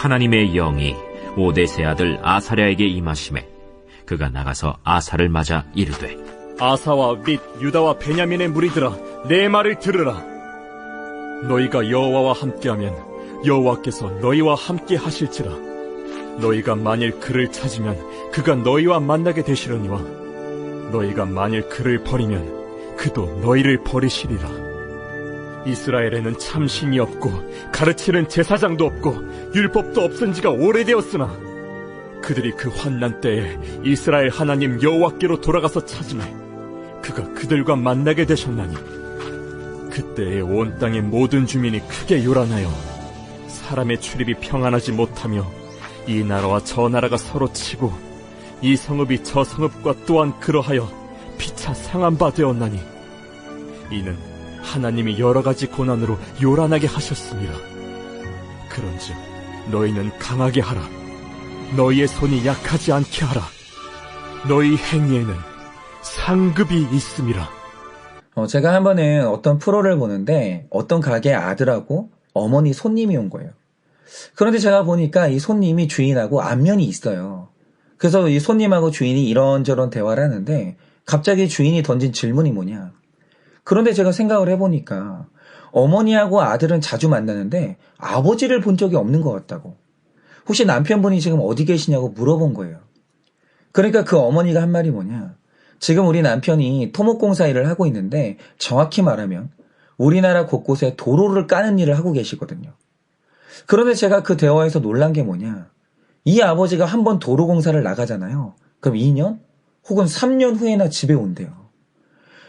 하나님의 영이 오뎃의 아들 아사랴에게 임하시매 그가 나가서 아사를 맞아 이르되 아사와 및 유다와 베냐민의 무리들아, 내 말을 들으라. 너희가 여호와와 함께하면 여호와께서 너희와 함께 하실지라. 너희가 만일 그를 찾으면 그가 너희와 만나게 되시려니와 너희가 만일 그를 버리면 그도 너희를 버리시리라. 이스라엘에는 참 신이 없고 가르치는 제사장도 없고 율법도 없은 지가 오래되었으나 그들이 그 환난 때에 이스라엘 하나님 여호와께로 돌아가서 찾으매 그가 그들과 만나게 되셨나니 그때에 온 땅의 모든 주민이 크게 요란하여 사람의 출입이 평안하지 못하며 이 나라와 저 나라가 서로 치고 이 성읍이 저 성읍과 또한 그러하여 피차 상한 바 되었나니 이는 하나님이 여러 가지 고난으로 요란하게 하셨습니다. 그런즉 너희는 강하게 하라. 너희의 손이 약하지 않게 하라. 너희 행위에는 상급이 있음이라. 제가 한 번은 어떤 프로를 보는데 어떤 가게의 아들하고 어머니 손님이 온 거예요. 그런데 제가 보니까 이 손님이 주인하고 안면이 있어요. 그래서 이 손님하고 주인이 이런저런 대화를 하는데 갑자기 주인이 던진 질문이 뭐냐. 그런데 제가 생각을 해보니까 어머니하고 아들은 자주 만나는데 아버지를 본 적이 없는 것 같다고. 혹시 남편분이 지금 어디 계시냐고 물어본 거예요. 그러니까 그 어머니가 한 말이 뭐냐. 지금 우리 남편이 토목공사 일을 하고 있는데 정확히 말하면 우리나라 곳곳에 도로를 까는 일을 하고 계시거든요. 그런데 제가 그 대화에서 놀란 게 뭐냐. 이 아버지가 한번 도로공사를 나가잖아요. 그럼 2년 혹은 3년 후에나 집에 온대요.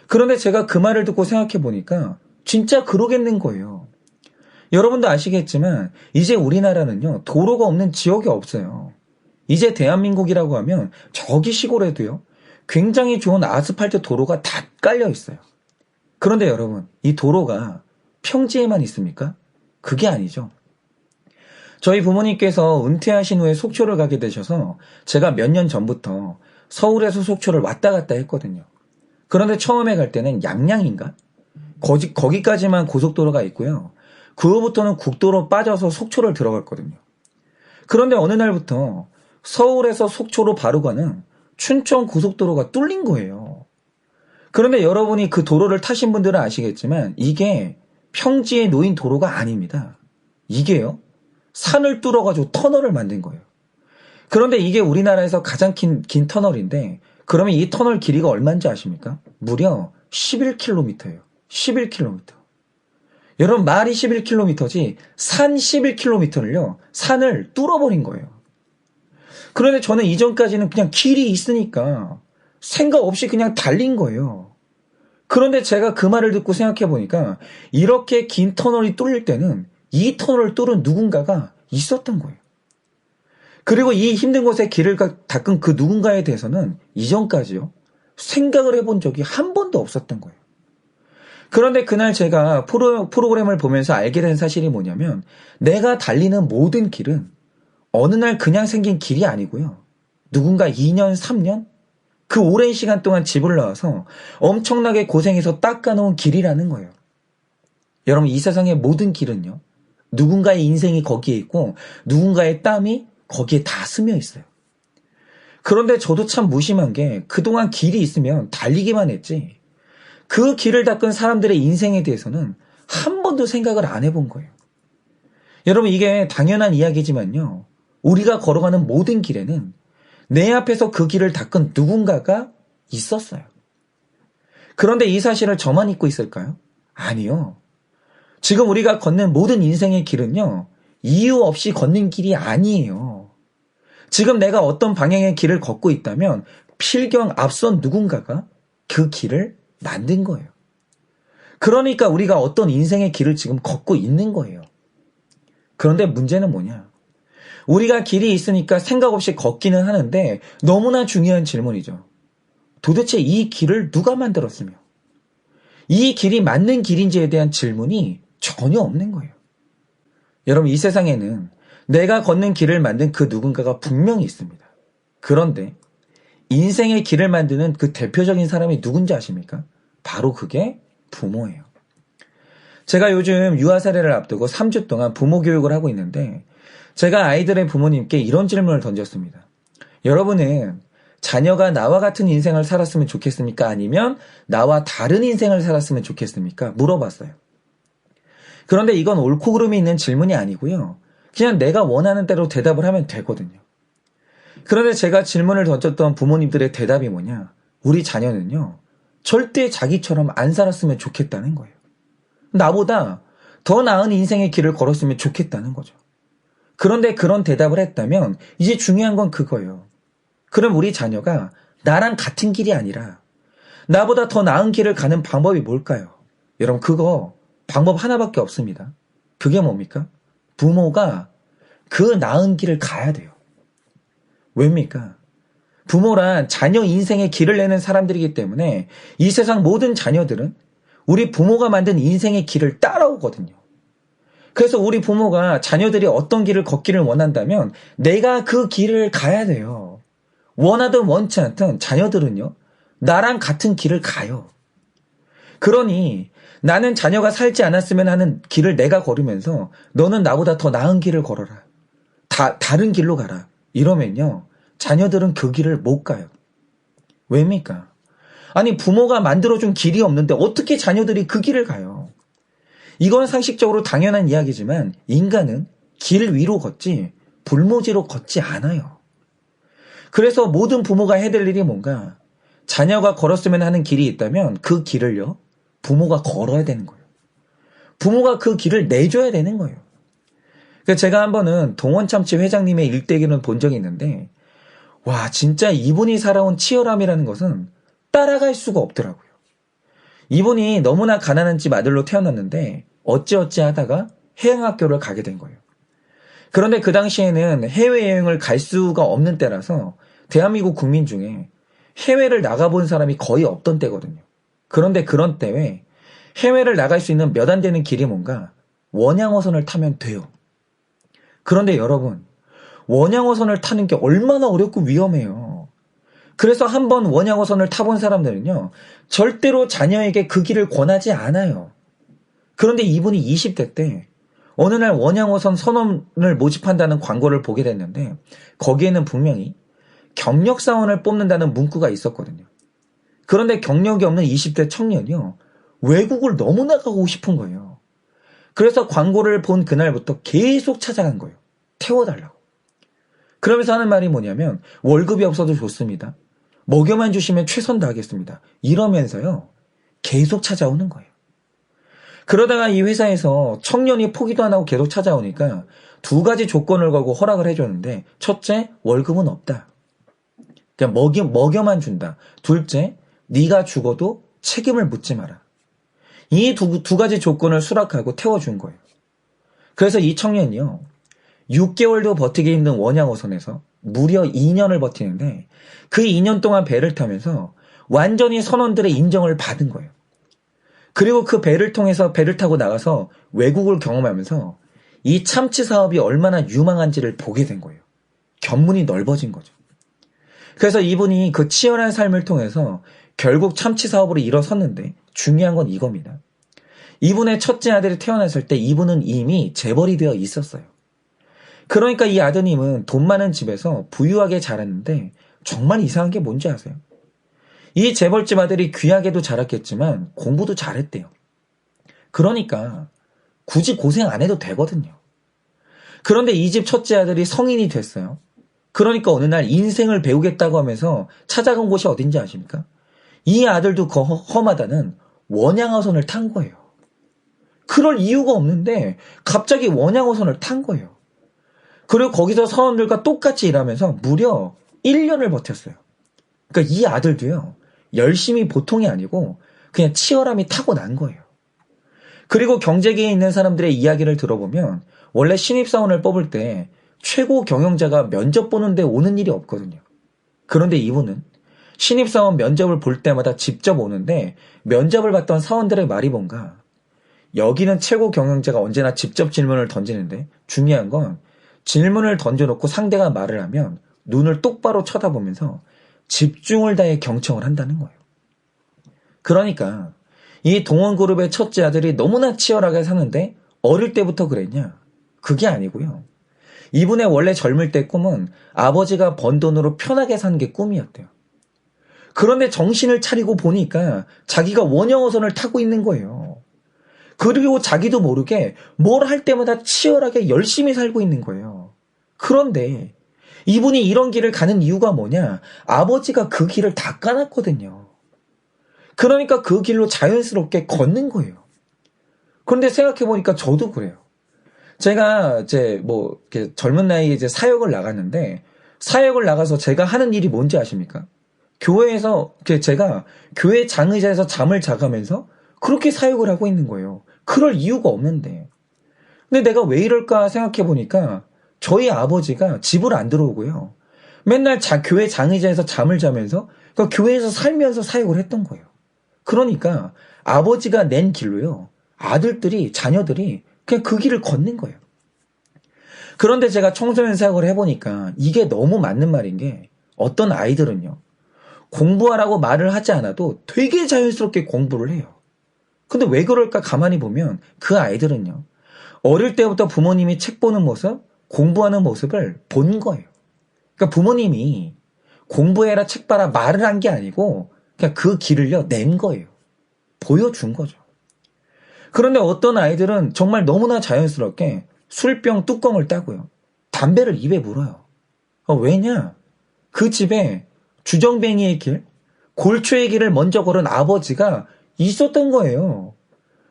그런데 제가 그 말을 듣고 생각해 보니까 진짜 그러겠는 거예요. 여러분도 아시겠지만 이제 우리나라는요. 도로가 없는 지역이 없어요. 이제 대한민국이라고 하면 저기 시골에도요. 굉장히 좋은 아스팔트 도로가 다 깔려 있어요. 그런데 여러분, 이 도로가 평지에만 있습니까? 그게 아니죠. 저희 부모님께서 은퇴하신 후에 속초를 가게 되셔서 제가 몇 년 전부터 서울에서 속초를 왔다 갔다 했거든요. 그런데 처음에 갈 때는 양양인가? 거기까지만 고속도로가 있고요. 그 후부터는 국도로 빠져서 속초를 들어갔거든요. 그런데 어느 날부터 서울에서 속초로 바로 가는 춘천 고속도로가 뚫린 거예요. 그런데 여러분이 그 도로를 타신 분들은 아시겠지만 이게 평지에 놓인 도로가 아닙니다. 이게요. 산을 뚫어가지고 터널을 만든 거예요. 그런데 이게 우리나라에서 가장 긴 터널인데 그러면 이 터널 길이가 얼마인지 아십니까? 무려 11km예요. 11km. 여러분 말이 11km지 산 11km를요. 산을 뚫어버린 거예요. 그런데 저는 이전까지는 그냥 길이 있으니까 생각 없이 그냥 달린 거예요. 그런데 제가 그 말을 듣고 생각해 보니까 이렇게 긴 터널이 뚫릴 때는 이 터널을 뚫은 누군가가 있었던 거예요. 그리고 이 힘든 곳에 길을 닦은 그 누군가에 대해서는 이전까지요. 생각을 해본 적이 한 번도 없었던 거예요. 그런데 그날 제가 프로그램을 보면서 알게 된 사실이 뭐냐면 내가 달리는 모든 길은 어느 날 그냥 생긴 길이 아니고요. 누군가 2년, 3년? 그 오랜 시간 동안 집을 나와서 엄청나게 고생해서 닦아놓은 길이라는 거예요. 여러분 이 세상의 모든 길은요. 누군가의 인생이 거기에 있고 누군가의 땀이 거기에 다 스며 있어요. 그런데 저도 참 무심한 게 그동안 길이 있으면 달리기만 했지 그 길을 닦은 사람들의 인생에 대해서는 한 번도 생각을 안 해본 거예요. 여러분 이게 당연한 이야기지만요. 우리가 걸어가는 모든 길에는 내 앞에서 그 길을 닦은 누군가가 있었어요. 그런데 이 사실을 저만 잊고 있을까요? 아니요. 지금 우리가 걷는 모든 인생의 길은요. 이유 없이 걷는 길이 아니에요. 지금 내가 어떤 방향의 길을 걷고 있다면 필경 앞선 누군가가 그 길을 만든 거예요. 그러니까 우리가 어떤 인생의 길을 지금 걷고 있는 거예요. 그런데 문제는 뭐냐? 우리가 길이 있으니까 생각 없이 걷기는 하는데 너무나 중요한 질문이죠. 도대체 이 길을 누가 만들었으며 이 길이 맞는 길인지에 대한 질문이 전혀 없는 거예요. 여러분 이 세상에는 내가 걷는 길을 만든 그 누군가가 분명히 있습니다. 그런데 인생의 길을 만드는 그 대표적인 사람이 누군지 아십니까? 바로 그게 부모예요. 제가 요즘 유아 세례를 앞두고 3주 동안 부모 교육을 하고 있는데 제가 아이들의 부모님께 이런 질문을 던졌습니다. 여러분은 자녀가 나와 같은 인생을 살았으면 좋겠습니까? 아니면 나와 다른 인생을 살았으면 좋겠습니까? 물어봤어요. 그런데 이건 옳고 그름이 있는 질문이 아니고요. 그냥 내가 원하는 대로 대답을 하면 되거든요. 그런데 제가 질문을 던졌던 부모님들의 대답이 뭐냐? 우리 자녀는요, 절대 자기처럼 안 살았으면 좋겠다는 거예요. 나보다 더 나은 인생의 길을 걸었으면 좋겠다는 거죠. 그런데 그런 대답을 했다면 이제 중요한 건 그거예요. 그럼 우리 자녀가 나랑 같은 길이 아니라 나보다 더 나은 길을 가는 방법이 뭘까요? 여러분, 그거 방법 하나밖에 없습니다. 그게 뭡니까? 부모가 그 나은 길을 가야 돼요. 왜입니까? 부모란 자녀 인생의 길을 내는 사람들이기 때문에 이 세상 모든 자녀들은 우리 부모가 만든 인생의 길을 따라오거든요. 그래서 우리 부모가 자녀들이 어떤 길을 걷기를 원한다면 내가 그 길을 가야 돼요. 원하든 원치 않든 자녀들은요, 나랑 같은 길을 가요. 그러니 나는 자녀가 살지 않았으면 하는 길을 내가 걸으면서 너는 나보다 더 나은 길을 걸어라. 다른 길로 가라. 이러면요, 자녀들은 그 길을 못 가요. 왜입니까? 아니, 부모가 만들어준 길이 없는데 어떻게 자녀들이 그 길을 가요? 이건 상식적으로 당연한 이야기지만 인간은 길 위로 걷지 불모지로 걷지 않아요. 그래서 모든 부모가 해야 될 일이 뭔가, 자녀가 걸었으면 하는 길이 있다면 그 길을요, 부모가 걸어야 되는 거예요. 부모가 그 길을 내줘야 되는 거예요. 제가 한 번은 동원참치 회장님의 일대기를 본 적이 있는데, 와, 진짜 이분이 살아온 치열함이라는 것은 따라갈 수가 없더라고요. 이분이 너무나 가난한 집 아들로 태어났는데 어찌어찌 하다가 해양학교를 가게 된 거예요. 그런데 그 당시에는 해외여행을 갈 수가 없는 때라서 대한민국 국민 중에 해외를 나가본 사람이 거의 없던 때거든요. 그런데 그런 때에 해외를 나갈 수 있는 몇 안 되는 길이 뭔가, 원양어선을 타면 돼요. 그런데 여러분, 원양어선을 타는 게 얼마나 어렵고 위험해요. 그래서 한번 원양어선을 타본 사람들은요, 절대로 자녀에게 그 길을 권하지 않아요. 그런데 이분이 20대 때 어느 날 원양어선 선원을 모집한다는 광고를 보게 됐는데, 거기에는 분명히 경력사원을 뽑는다는 문구가 있었거든요. 그런데 경력이 없는 20대 청년이요, 외국을 너무나 가고 싶은 거예요. 그래서 광고를 본 그날부터 계속 찾아간 거예요. 태워달라고. 그러면서 하는 말이 뭐냐면, 월급이 없어도 좋습니다. 먹여만 주시면 최선 다하겠습니다. 이러면서요, 계속 찾아오는 거예요. 그러다가 이 회사에서 청년이 포기도 안 하고 계속 찾아오니까 두 가지 조건을 걸고 허락을 해줬는데, 첫째, 월급은 없다. 그냥 먹여만 준다. 둘째, 네가 죽어도 책임을 묻지 마라. 이 두 가지 조건을 수락하고 태워준 거예요. 그래서 이 청년이요, 6개월도 버티기 힘든 원양어선에서 무려 2년을 버티는데, 그 2년 동안 배를 타면서 완전히 선원들의 인정을 받은 거예요. 그리고 그 배를 통해서 배를 타고 나가서 외국을 경험하면서 이 참치 사업이 얼마나 유망한지를 보게 된 거예요. 견문이 넓어진 거죠. 그래서 이분이 그 치열한 삶을 통해서 결국 참치 사업으로 일어섰는데, 중요한 건 이겁니다. 이분의 첫째 아들이 태어났을 때 이분은 이미 재벌이 되어 있었어요. 그러니까 이 아드님은 돈 많은 집에서 부유하게 자랐는데, 정말 이상한 게 뭔지 아세요? 이 재벌집 아들이 귀하게도 자랐겠지만 공부도 잘했대요. 그러니까 굳이 고생 안 해도 되거든요. 그런데 이 집 첫째 아들이 성인이 됐어요. 그러니까 어느 날 인생을 배우겠다고 하면서 찾아간 곳이 어딘지 아십니까? 이 아들도 그 험하다는 원양어선을 탄 거예요. 그럴 이유가 없는데 갑자기 원양어선을 탄 거예요. 그리고 거기서 선원들과 똑같이 일하면서 무려 1년을 버텼어요. 그러니까 이 아들도요, 열심히 보통이 아니고 그냥 치열함이 타고난 거예요. 그리고 경제계에 있는 사람들의 이야기를 들어보면 원래 신입사원을 뽑을 때 최고 경영자가 면접 보는데 오는 일이 없거든요. 그런데 이분은 신입사원 면접을 볼 때마다 직접 오는데, 면접을 봤던 사원들의 말이 뭔가, 여기는 최고 경영자가 언제나 직접 질문을 던지는데, 중요한 건 질문을 던져놓고 상대가 말을 하면 눈을 똑바로 쳐다보면서 집중을 다해 경청을 한다는 거예요. 그러니까 이 동원그룹의 첫째 아들이 너무나 치열하게 사는데 어릴 때부터 그랬냐? 그게 아니고요. 이분의 원래 젊을 때 꿈은 아버지가 번 돈으로 편하게 사는 게 꿈이었대요. 그런데 정신을 차리고 보니까 자기가 원형어선을 타고 있는 거예요. 그리고 자기도 모르게 뭘 할 때마다 치열하게 열심히 살고 있는 거예요. 그런데 이분이 이런 길을 가는 이유가 뭐냐? 아버지가 그 길을 닦아놨거든요. 그러니까 그 길로 자연스럽게 걷는 거예요. 그런데 생각해보니까 저도 그래요. 제가 이제 이렇게 젊은 나이에 이제 사역을 나갔는데, 사역을 나가서 제가 하는 일이 뭔지 아십니까? 교회에서, 제가 교회 장의자에서 잠을 자가면서 그렇게 사역을 하고 있는 거예요. 그럴 이유가 없는데. 근데 내가 왜 이럴까 생각해보니까 저희 아버지가 집을 안 들어오고요. 맨날 교회 장의자에서 잠을 자면서 그 교회에서 살면서 사역을 했던 거예요. 그러니까 아버지가 낸 길로요. 아들들이, 자녀들이 그냥 그 길을 걷는 거예요. 그런데 제가 청소년 사역을 해보니까 이게 너무 맞는 말인 게 어떤 아이들은요. 공부하라고 말을 하지 않아도 되게 자연스럽게 공부를 해요. 근데 왜 그럴까 가만히 보면 그 아이들은요. 어릴 때부터 부모님이 책 보는 모습, 공부하는 모습을 본 거예요. 그러니까 부모님이 공부해라 책 봐라 말을 한 게 아니고 그냥 그 길을요 낸 거예요. 보여준 거죠. 그런데 어떤 아이들은 정말 너무나 자연스럽게 술병 뚜껑을 따고요. 담배를 입에 물어요. 왜냐? 그 집에 주정뱅이의 길, 골초의 길을 먼저 걸은 아버지가 있었던 거예요.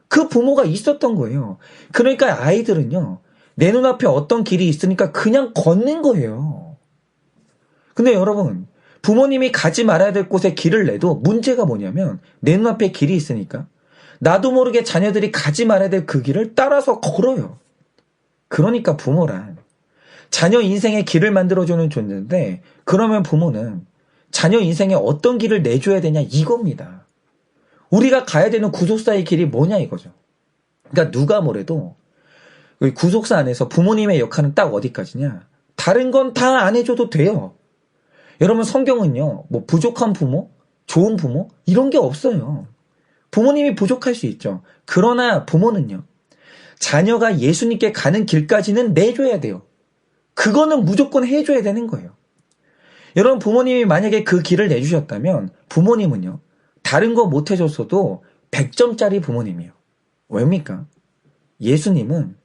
그 부모가 있었던 거예요. 그러니까 아이들은요. 내 눈앞에 어떤 길이 있으니까 그냥 걷는 거예요. 근데 여러분, 부모님이 가지 말아야 될 곳에 길을 내도 문제가 뭐냐면 내 눈앞에 길이 있으니까 나도 모르게 자녀들이 가지 말아야 될 그 길을 따라서 걸어요. 그러니까 부모란 자녀 인생의 길을 만들어주는 존재인데 그러면 부모는 자녀 인생에 어떤 길을 내줘야 되냐 이겁니다. 우리가 가야 되는 구속사의 길이 뭐냐 이거죠. 그러니까 누가 뭐래도 구속사 안에서 부모님의 역할은 딱 어디까지냐. 다른 건 다 안 해줘도 돼요. 여러분 성경은요. 부족한 부모, 좋은 부모 이런 게 없어요. 부모님이 부족할 수 있죠. 그러나 부모는요. 자녀가 예수님께 가는 길까지는 내줘야 돼요. 그거는 무조건 해줘야 되는 거예요. 여러분 부모님이 만약에 그 길을 내주셨다면 부모님은요. 다른 거 못 해줬어도 100점짜리 부모님이에요. 왜입니까? 예수님은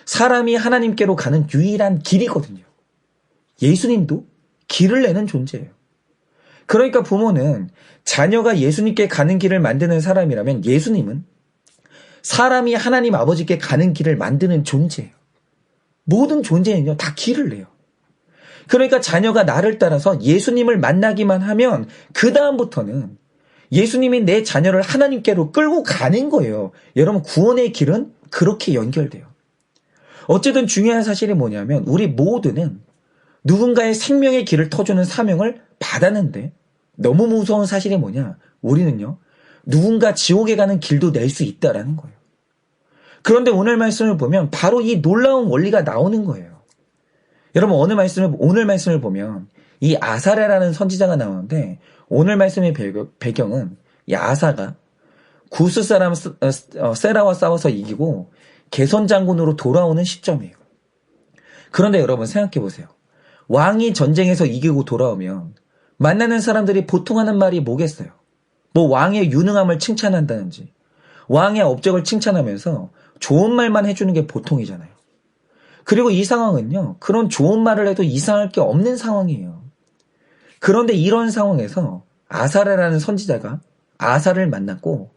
사람이 하나님께로 가는 유일한 길이거든요. 예수님도 길을 내는 존재예요. 그러니까 부모는 자녀가 예수님께 가는 길을 만드는 사람이라면 예수님은 사람이 하나님 아버지께 가는 길을 만드는 존재예요. 모든 존재는요, 다 길을 내요. 그러니까 자녀가 나를 따라서 예수님을 만나기만 하면 그 다음부터는 예수님이 내 자녀를 하나님께로 끌고 가는 거예요. 여러분 구원의 길은 그렇게 연결돼요. 어쨌든 중요한 사실이 뭐냐면 우리 모두는 누군가의 생명의 길을 터주는 사명을 받았는데 너무 무서운 사실이 뭐냐? 우리는요. 누군가 지옥에 가는 길도 낼 수 있다라는 거예요. 그런데 오늘 말씀을 보면 바로 이 놀라운 원리가 나오는 거예요. 여러분 오늘 말씀을 보면 이 아사랴라는 선지자가 나오는데 오늘 말씀의 배경은 이 아사가 구스 사람 세라와 싸워서 이기고 개선 장군으로 돌아오는 시점이에요. 그런데 여러분 생각해 보세요. 왕이 전쟁에서 이기고 돌아오면 만나는 사람들이 보통 하는 말이 뭐겠어요? 왕의 유능함을 칭찬한다든지 왕의 업적을 칭찬하면서 좋은 말만 해주는 게 보통이잖아요. 그리고 이 상황은요. 그런 좋은 말을 해도 이상할 게 없는 상황이에요. 그런데 이런 상황에서 아사랴라는 선지자가 아사를 만났고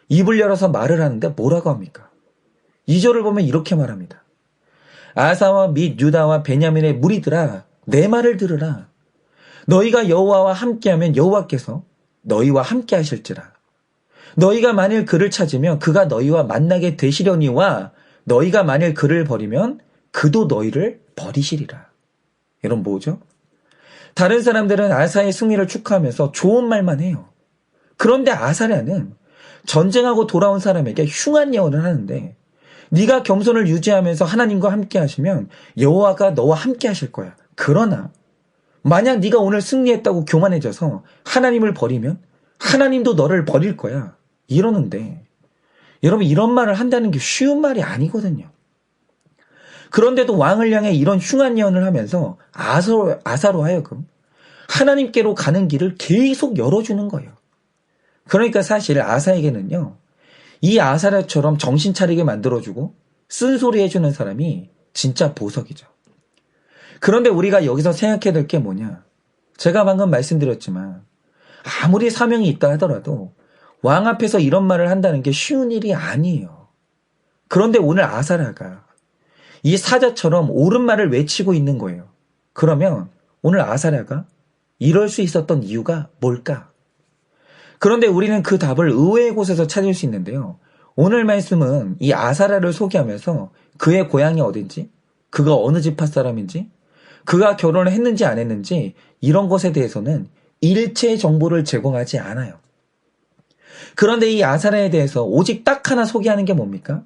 입을 열어서 말을 하는데 뭐라고 합니까? 2절을 보면 이렇게 말합니다. 아사와 및 유다와 베냐민의 무리들아 내 말을 들으라. 너희가 여호와와 함께하면 여호와께서 너희와 함께 하실지라. 너희가 만일 그를 찾으면 그가 너희와 만나게 되시려니와 너희가 만일 그를 버리면 그도 너희를 버리시리라. 이런 뭐죠? 다른 사람들은 아사의 승리를 축하하면서 좋은 말만 해요. 그런데 아사랴는 전쟁하고 돌아온 사람에게 흉한 예언을 하는데 네가 겸손을 유지하면서 하나님과 함께 하시면 여호와가 너와 함께 하실 거야. 그러나 만약 네가 오늘 승리했다고 교만해져서 하나님을 버리면 하나님도 너를 버릴 거야. 이러는데 여러분 이런 말을 한다는 게 쉬운 말이 아니거든요. 그런데도 왕을 향해 이런 흉한 예언을 하면서 아사로 하여금 하나님께로 가는 길을 계속 열어주는 거예요. 그러니까 사실 아사에게는요, 이 아사랴처럼 정신 차리게 만들어주고 쓴소리 해주는 사람이 진짜 보석이죠. 그런데 우리가 여기서 생각해야 될 게 뭐냐? 제가 방금 말씀드렸지만 아무리 사명이 있다 하더라도 왕 앞에서 이런 말을 한다는 게 쉬운 일이 아니에요. 그런데 오늘 아사랴가 이 사자처럼 옳은 말을 외치고 있는 거예요. 그러면 오늘 아사랴가 이럴 수 있었던 이유가 뭘까? 그런데 우리는 그 답을 의외의 곳에서 찾을 수 있는데요. 오늘 말씀은 이 아사랴를 소개하면서 그의 고향이 어딘지, 그가 어느 지파 사람인지, 그가 결혼을 했는지 안 했는지 이런 것에 대해서는 일체의 정보를 제공하지 않아요. 그런데 이 아사랴에 대해서 오직 딱 하나 소개하는 게 뭡니까?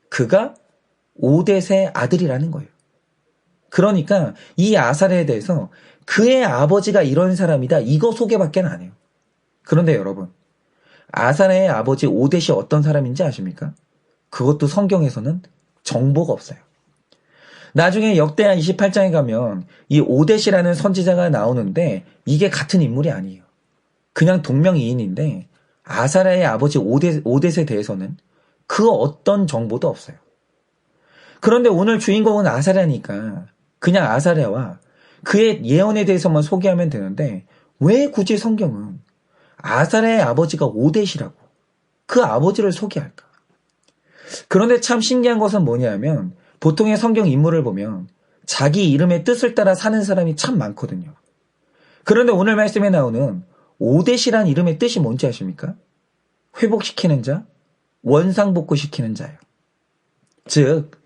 그가 오뎃의 아들이라는 거예요. 그러니까 이 아사랴에 대해서 그의 아버지가 이런 사람이다 이거 소개밖에 안 해요. 그런데 여러분, 아사랴의 아버지 오뎃이 어떤 사람인지 아십니까? 그것도 성경에서는 정보가 없어요. 나중에 역대하 28장에 가면 이 오뎃이라는 선지자가 나오는데 이게 같은 인물이 아니에요. 그냥 동명이인인데 아사랴의 아버지 오뎃에 대해서는 그 어떤 정보도 없어요. 그런데 오늘 주인공은 아사랴니까 그냥 아사랴와 그의 예언에 대해서만 소개하면 되는데 왜 굳이 성경은 아사랴의 아버지가 오뎃이라고 그 아버지를 소개할까? 그런데 참 신기한 것은 뭐냐면 보통의 성경 인물을 보면 자기 이름의 뜻을 따라 사는 사람이 참 많거든요. 그런데 오늘 말씀에 나오는 오뎃이란 이름의 뜻이 뭔지 아십니까? 회복시키는 자, 원상복구시키는 자예요. 즉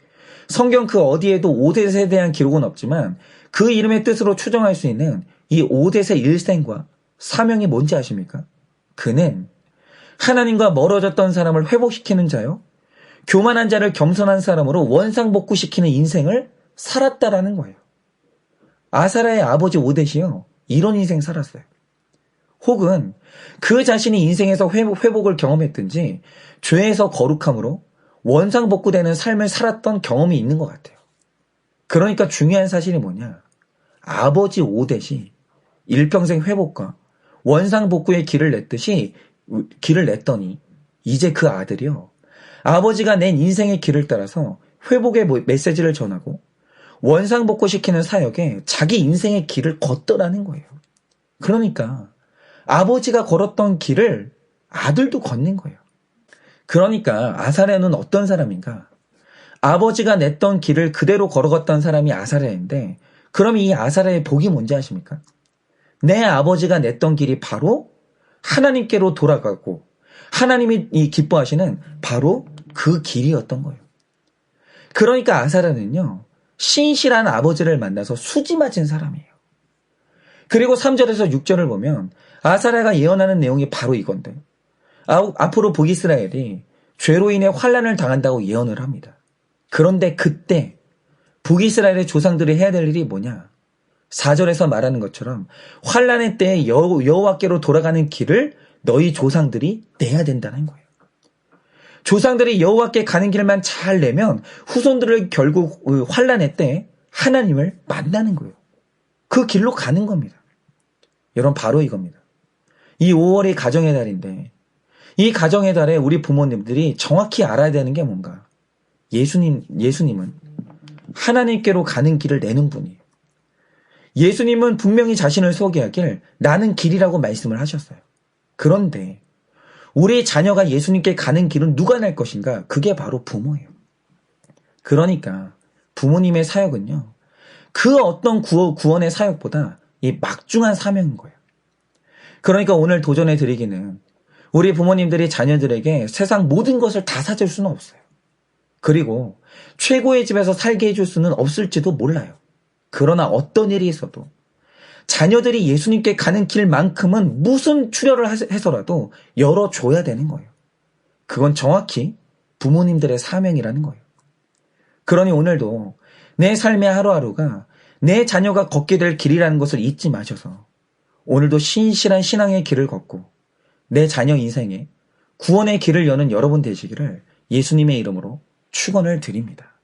성경 그 어디에도 오뎃에 대한 기록은 없지만 그 이름의 뜻으로 추정할 수 있는 이 오뎃의 일생과 사명이 뭔지 아십니까? 그는 하나님과 멀어졌던 사람을 회복시키는 자요, 교만한 자를 겸손한 사람으로 원상복구시키는 인생을 살았다라는 거예요. 아사랴의 아버지 오뎃이요, 이런 인생 살았어요. 혹은 그 자신이 인생에서 회복을 경험했든지 죄에서 거룩함으로 원상복구되는 삶을 살았던 경험이 있는 것 같아요. 그러니까 중요한 사실이 뭐냐? 아버지 오뎃이 일평생 회복과 원상복구의 길을 냈더니 이제 그 아들이요, 아버지가 낸 인생의 길을 따라서 회복의 메시지를 전하고 원상복구시키는 사역에 자기 인생의 길을 걷더라는 거예요. 그러니까 아버지가 걸었던 길을 아들도 걷는 거예요. 그러니까 아사랴는 어떤 사람인가? 아버지가 냈던 길을 그대로 걸어갔던 사람이 아사랴인데 그럼 이 아사랴의 복이 뭔지 아십니까? 내 아버지가 냈던 길이 바로 하나님께로 돌아가고 하나님이 기뻐하시는 바로 그 길이었던 거예요. 그러니까 아사랴는요, 신실한 아버지를 만나서 수지 맞은 사람이에요. 그리고 3절에서 6절을 보면 아사랴가 예언하는 내용이 바로 이건데 앞으로 북이스라엘이 죄로 인해 환난을 당한다고 예언을 합니다. 그런데 그때 북이스라엘의 조상들이 해야 될 일이 뭐냐? 4절에서 말하는 것처럼 환난의 때에 여호와께로 돌아가는 길을 너희 조상들이 내야 된다는 거예요. 조상들이 여호와께 가는 길만 잘 내면 후손들을 결국 환난의 때에 하나님을 만나는 거예요. 그 길로 가는 겁니다. 여러분, 바로 이겁니다. 이 5월이 가정의 달인데 이 가정의 달에 우리 부모님들이 정확히 알아야 되는 게 뭔가? 예수님은 하나님께로 가는 길을 내는 분이에요. 예수님은 분명히 자신을 소개하길 나는 길이라고 말씀을 하셨어요. 그런데 우리 자녀가 예수님께 가는 길은 누가 낼 것인가? 그게 바로 부모예요. 그러니까 부모님의 사역은요, 그 어떤 구원의 사역보다 이 막중한 사명인 거예요. 그러니까 오늘 도전해 드리기는 우리 부모님들이 자녀들에게 세상 모든 것을 다 사줄 수는 없어요. 그리고 최고의 집에서 살게 해줄 수는 없을지도 몰라요. 그러나 어떤 일이 있어도 자녀들이 예수님께 가는 길만큼은 무슨 출혈을 해서라도 열어줘야 되는 거예요. 그건 정확히 부모님들의 사명이라는 거예요. 그러니 오늘도 내 삶의 하루하루가 내 자녀가 걷게 될 길이라는 것을 잊지 마셔서 오늘도 신실한 신앙의 길을 걷고 내 자녀 인생에 구원의 길을 여는 여러분 되시기를 예수님의 이름으로 축원을 드립니다.